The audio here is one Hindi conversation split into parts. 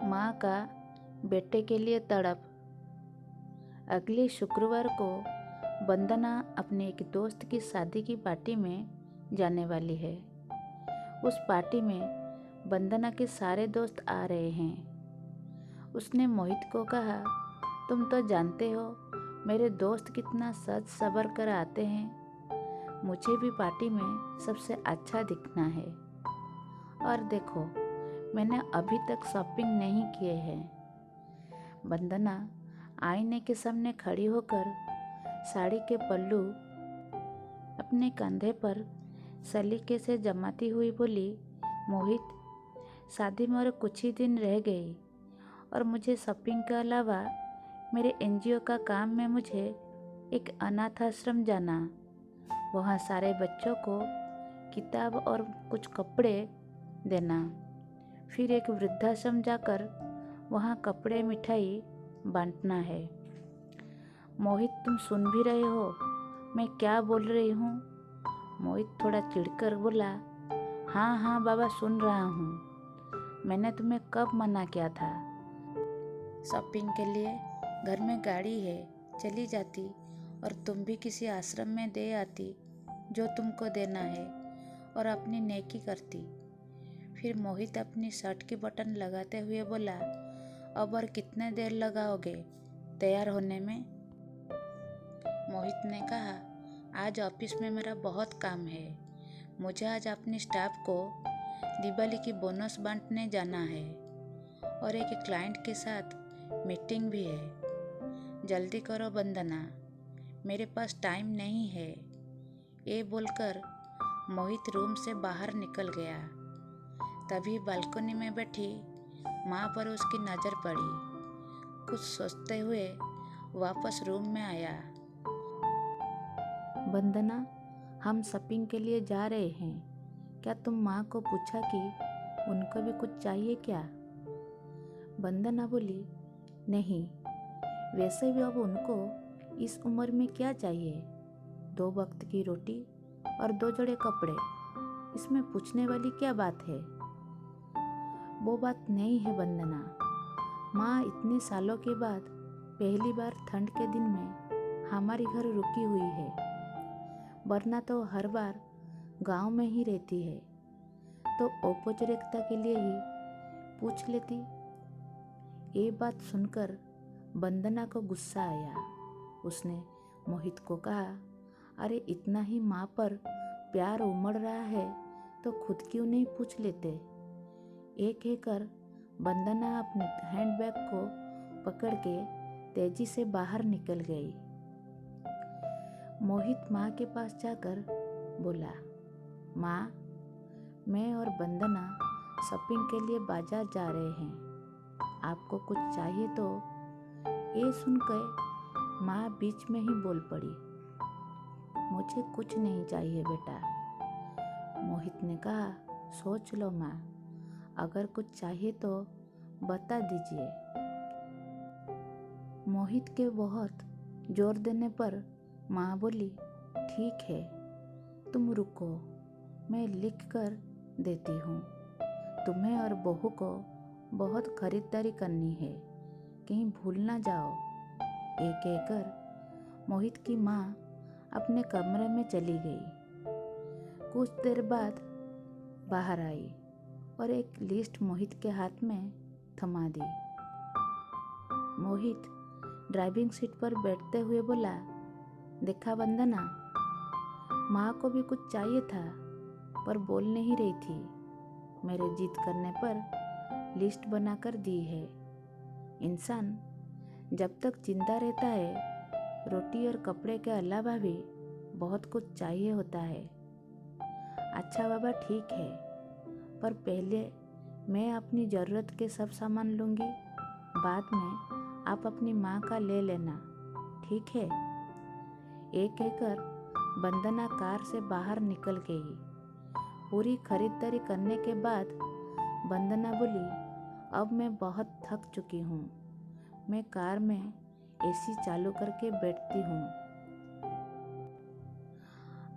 माँ का बेटे के लिए तड़प। अगले शुक्रवार को वंदना अपने एक दोस्त की शादी की पार्टी में जाने वाली है। उस पार्टी में वंदना के सारे दोस्त आ रहे हैं। उसने मोहित को कहा, तुम तो जानते हो मेरे दोस्त कितना सज सवर कर आते हैं। मुझे भी पार्टी में सबसे अच्छा दिखना है। और देखो, मैंने अभी तक शॉपिंग नहीं किए हैं। वंदना आईने के सामने खड़ी होकर साड़ी के पल्लू अपने कंधे पर सलीके से जमाती हुई बोली, मोहित, शादी में और कुछ ही दिन रह गए और मुझे शॉपिंग के अलावा मेरे एनजीओ का काम में मुझे एक अनाथ आश्रम जाना, वहाँ सारे बच्चों को किताब और कुछ कपड़े देना, फिर एक वृद्धाश्रम जाकर वहाँ कपड़े मिठाई बांटना है। मोहित, तुम सुन भी रहे हो मैं क्या बोल रही हूँ? मोहित थोड़ा चिढ़कर बोला, हाँ हाँ बाबा, सुन रहा हूँ। मैंने तुम्हें कब मना किया था? शॉपिंग के लिए घर में गाड़ी है, चली जाती और तुम भी किसी आश्रम में दे आती जो तुमको देना है और अपनी नेकी करती। फिर मोहित अपनी शर्ट की बटन लगाते हुए बोला, अब और कितने देर लगाओगे तैयार होने में? मोहित ने कहा, आज ऑफिस में मेरा बहुत काम है। मुझे आज अपनी स्टाफ को दिवाली की बोनस बांटने जाना है और एक क्लाइंट के साथ मीटिंग भी है। जल्दी करो वंदना, मेरे पास टाइम नहीं है। ये बोलकर मोहित रूम से बाहर निकल गया। तभी बालकनी में बैठी माँ पर उसकी नज़र पड़ी। कुछ सोचते हुए वापस रूम में आया। वंदना, हम शॉपिंग के लिए जा रहे हैं। क्या तुम माँ को पूछा कि उनको भी कुछ चाहिए क्या? वंदना बोली, नहीं, वैसे भी अब उनको इस उम्र में क्या चाहिए? 2 वक्त की रोटी और 2 जोड़े कपड़े, इसमें पूछने वाली क्या बात है? वो बात नहीं है वंदना। माँ इतने सालों के बाद पहली बार ठंड के दिन में हमारे घर रुकी हुई है, वरना तो हर बार गांव में ही रहती है। तो औपचारिकता के लिए ही पूछ लेती। ये बात सुनकर वंदना को गुस्सा आया। उसने मोहित को कहा, अरे इतना ही माँ पर प्यार उमड़ रहा है तो खुद क्यों नहीं पूछ लेते? एक कहकर वंदना अपने हैंडबैग को पकड़ के तेजी से बाहर निकल गई। मोहित माँ के पास जाकर बोला, माँ, मैं और वंदना शॉपिंग के लिए बाजार जा रहे हैं। आपको कुछ चाहिए तो? ये सुनकर माँ बीच में ही बोल पड़ी, मुझे कुछ नहीं चाहिए बेटा। मोहित ने कहा, सोच लो माँ, अगर कुछ चाहिए तो बता दीजिए। मोहित के बहुत जोर देने पर माँ बोली, ठीक है, तुम रुको, मैं लिख कर देती हूँ। तुम्हें और बहू को बहुत खरीदारी करनी है, कहीं भूल ना जाओ। ये कहकर मोहित की माँ अपने कमरे में चली गई। कुछ देर बाद बाहर आई और एक लिस्ट मोहित के हाथ में थमा दी। मोहित ड्राइविंग सीट पर बैठते हुए बोला, देखा वंदना, माँ को भी कुछ चाहिए था पर बोल नहीं रही थी। मेरे जिद करने पर लिस्ट बनाकर दी है। इंसान जब तक जिंदा रहता है, रोटी और कपड़े के अलावा भी बहुत कुछ चाहिए होता है। अच्छा बाबा, ठीक है, पर पहले मैं अपनी ज़रूरत के सब सामान लूँगी, बाद में आप अपनी माँ का ले लेना, ठीक है? ये कहकर वंदना कार से बाहर निकल गई। पूरी खरीदारी करने के बाद वंदना बोली, अब मैं बहुत थक चुकी हूँ। मैं कार में एसी चालू करके बैठती हूँ।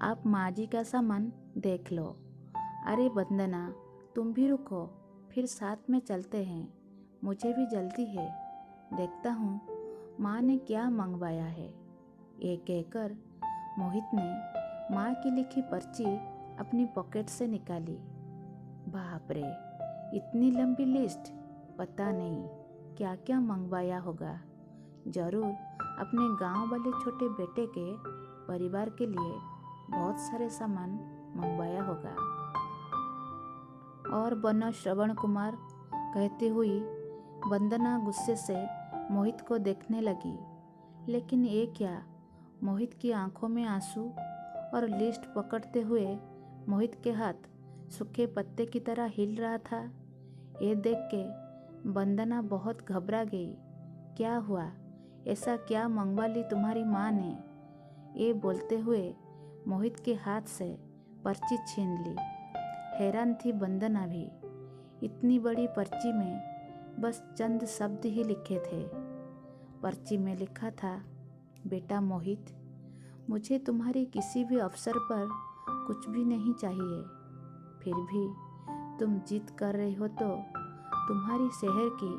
आप माँ जी का सामान देख लो। अरे वंदना, तुम भी रुको, फिर साथ में चलते हैं। मुझे भी जल्दी है, देखता हूँ माँ ने क्या मंगवाया है। ये कहकर मोहित ने माँ की लिखी पर्ची अपनी पॉकेट से निकाली। बाप रे, इतनी लंबी लिस्ट! पता नहीं क्या क्या मंगवाया होगा। जरूर अपने गांव वाले छोटे बेटे के परिवार के लिए बहुत सारे सामान मंगवाया होगा। और बना श्रवण कुमार, कहती हुई वंदना गुस्से से मोहित को देखने लगी। लेकिन ये क्या, मोहित की आंखों में आंसू और लिस्ट पकड़ते हुए मोहित के हाथ सूखे पत्ते की तरह हिल रहा था। ये देख के वंदना बहुत घबरा गई। क्या हुआ, ऐसा क्या मंगवा ली तुम्हारी माँ ने? ये बोलते हुए मोहित के हाथ से पर्ची छीन ली। हैरान थी वंदना भी। इतनी बड़ी पर्ची में बस चंद शब्द ही लिखे थे। पर्ची में लिखा था, बेटा मोहित, मुझे तुम्हारी किसी भी अवसर पर कुछ भी नहीं चाहिए। फिर भी तुम जिद कर रहे हो तो तुम्हारी शहर की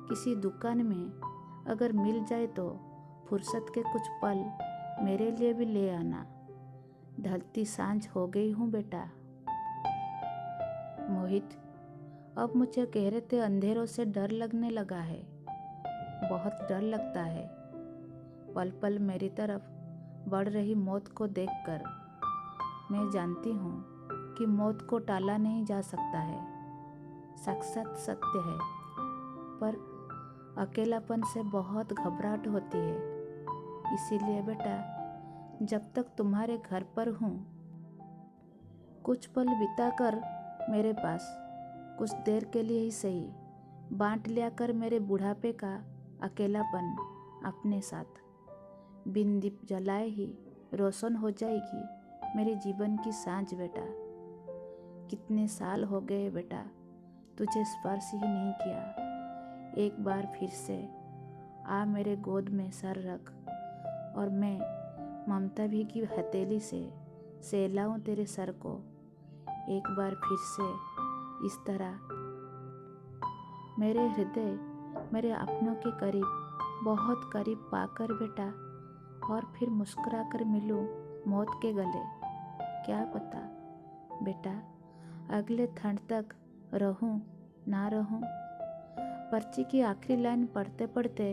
किसी दुकान में अगर मिल जाए तो फुर्सत के कुछ पल मेरे लिए भी ले आना। ढलती सांझ हो गई हूँ बेटा। मोहित, अब मुझे गहरे अंधेरों से डर लगने लगा है। बहुत डर लगता है। पल पल मेरी तरफ बढ़ रही मौत को देखकर मैं जानती हूँ कि मौत को टाला नहीं जा सकता है, साक्षात सत्य है। पर अकेलापन से बहुत घबराहट होती है। इसीलिए बेटा, जब तक तुम्हारे घर पर हूँ, कुछ पल बिताकर मेरे पास कुछ देर के लिए ही सही बांट लिया कर मेरे बुढ़ापे का अकेलापन अपने साथ। बिन दीप जलाए ही रोशन हो जाएगी मेरे जीवन की सांझ बेटा। कितने साल हो गए बेटा तुझे स्पर्श ही नहीं किया। एक बार फिर से आ मेरे गोद में सर रख और मैं ममता भी की हथेली से सहलाऊं तेरे सर को। एक बार फिर से इस तरह मेरे हृदय मेरे अपनों के करीब, बहुत करीब पाकर बेटा, और फिर मुस्कुराकर मिलूं मौत के गले। क्या पता बेटा अगले ठंड तक रहूं ना रहूं। पर्ची की आखिरी लाइन पढ़ते पढ़ते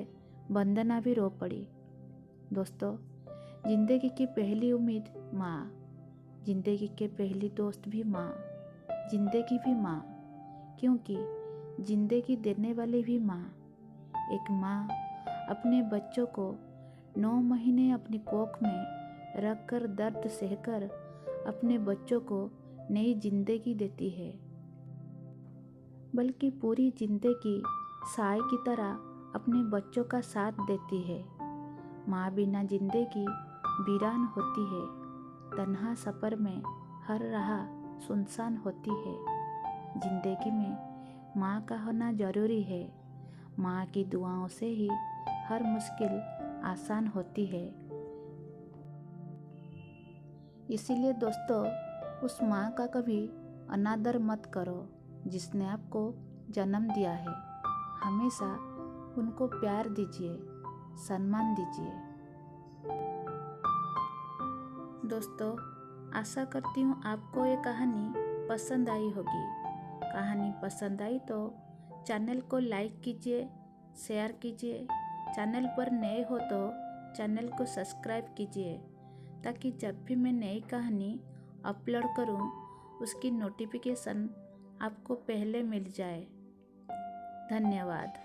वंदना भी रो पड़ी। दोस्तों, जिंदगी की पहली उम्मीद माँ, जिंदगी के पहली दोस्त भी माँ, जिंदगी भी माँ, क्योंकि जिंदगी देने वाली भी माँ। एक माँ अपने बच्चों को 9 महीने अपनी कोख में रखकर दर्द सहकर अपने बच्चों को नई जिंदगी देती है, बल्कि पूरी जिंदगी साय की तरह अपने बच्चों का साथ देती है। माँ बिना जिंदगी वीरान होती है। तन्हा सफ़र में हर राह सुनसान होती है। जिंदगी में माँ का होना जरूरी है। माँ की दुआओं से ही हर मुश्किल आसान होती है। इसीलिए दोस्तों, उस माँ का कभी अनादर मत करो जिसने आपको जन्म दिया है। हमेशा उनको प्यार दीजिए, सम्मान दीजिए। दोस्तों, आशा करती हूँ आपको ये कहानी पसंद आई होगी। कहानी पसंद आई तो चैनल को लाइक कीजिए, शेयर कीजिए। चैनल पर नए हो तो चैनल को सब्सक्राइब कीजिए, ताकि जब भी मैं नई कहानी अपलोड करूं उसकी नोटिफिकेशन आपको पहले मिल जाए। धन्यवाद।